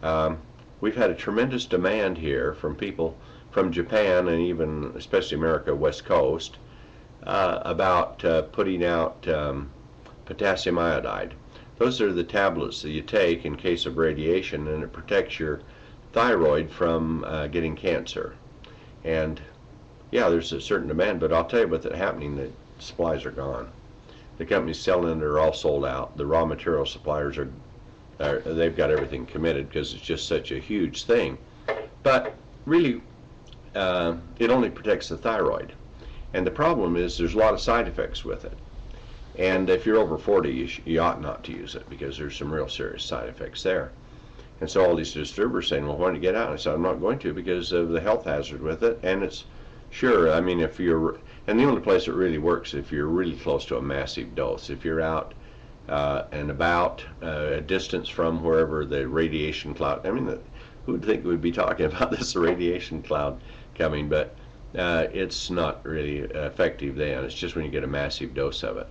Um, we've had a tremendous demand here from people from Japan and even especially America West Coast about putting out potassium iodide. Those are the tablets that you take in case of radiation, and it protects your thyroid from getting cancer. And yeah, there's a certain demand, but I'll tell you what's happening, the supplies are gone. The companies selling it are all sold out. The raw material suppliers they've got everything committed because it's just such a huge thing. But really, it only protects the thyroid. And the problem is there's a lot of side effects with it. And if you're over 40, you ought not to use it because there's some real serious side effects there. And so all these distributors saying, well, why don't you get out? And I said, I'm not going to because of the health hazard with it. And it's sure, I mean, if you're, and the only place it really works if you're really close to a massive dose. If you're out and about a distance from wherever the radiation cloud, I mean, who would think we'd be talking about this radiation cloud coming, but it's not really effective then. It's just when you get a massive dose of it.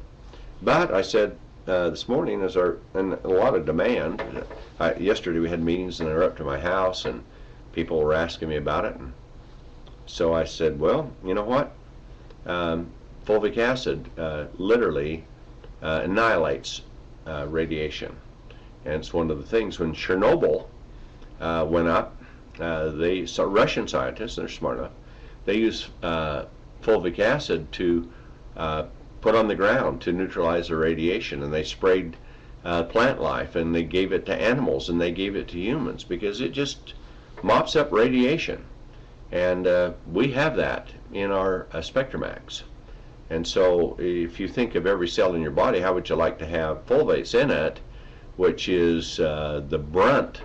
But I said this morning, and a lot of demand. Yesterday we had meetings and they were up to my house and people were asking me about it. And so I said, well, you know what? Fulvic acid literally annihilates radiation. And it's one of the things when Chernobyl went up, Russian scientists, they're smart enough, they use fulvic acid to put on the ground to neutralize the radiation, and they sprayed plant life, and they gave it to animals, and they gave it to humans because it just mops up radiation. And we have that in our Spectramax. And so if you think of every cell in your body, how would you like to have fulvates in it, which is the brunt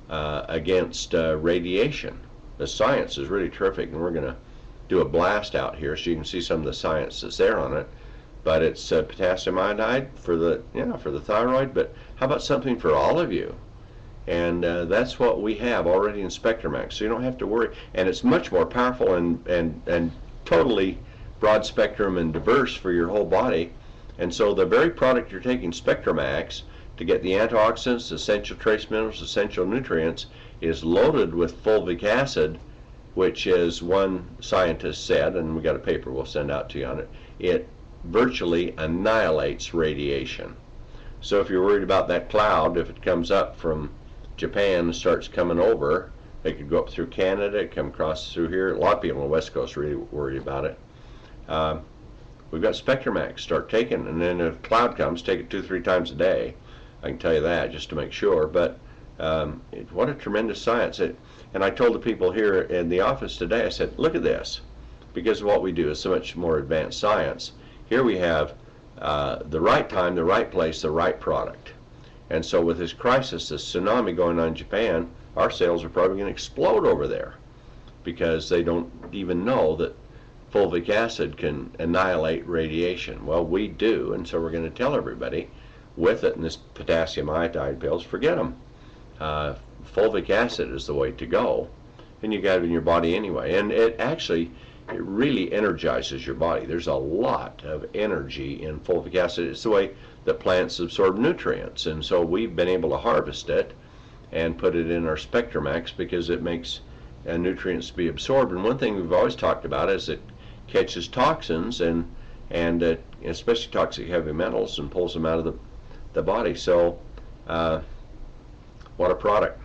against radiation? The science is really terrific, and we're going to do a blast out here so you can see some of the science that's there on it. But it's potassium iodide for the for the thyroid. But how about something for all of you? And that's what we have already in Spectramax, so you don't have to worry. And it's much more powerful and totally broad spectrum and diverse for your whole body. And so the very product you're taking, Spectramax, to get the antioxidants, essential trace minerals, essential nutrients, is loaded with fulvic acid, which, as one scientist said, and we got a paper we'll send out to you on it, it virtually annihilates radiation. So if you're worried about that cloud, if it comes up from Japan and starts coming over, it could go up through Canada, come across through here. A lot of people on the West Coast are really worried about it. We've got Spectramax. Start taking, and then if a cloud comes, take it 2-3 times a day. I can tell you that just to make sure. But what a tremendous science. And I told the people here in the office today, I said, look at this. Because of what we do is so much more advanced science. Here we have the right time, the right place, the right product. And so with this crisis, this tsunami going on in Japan, our sales are probably going to explode over there because they don't even know that fulvic acid can annihilate radiation. Well, we do, and so we're going to tell everybody with it, and this potassium iodide pills, forget them. Fulvic acid is the way to go, and you got it in your body anyway. And it really energizes your body. There's a lot of energy in fulvic acid. It's the way that plants absorb nutrients, and so we've been able to harvest it and put it in our Spectramax because it makes nutrients be absorbed. And one thing we've always talked about is it catches toxins and especially toxic heavy metals and pulls them out of the body. So what a product.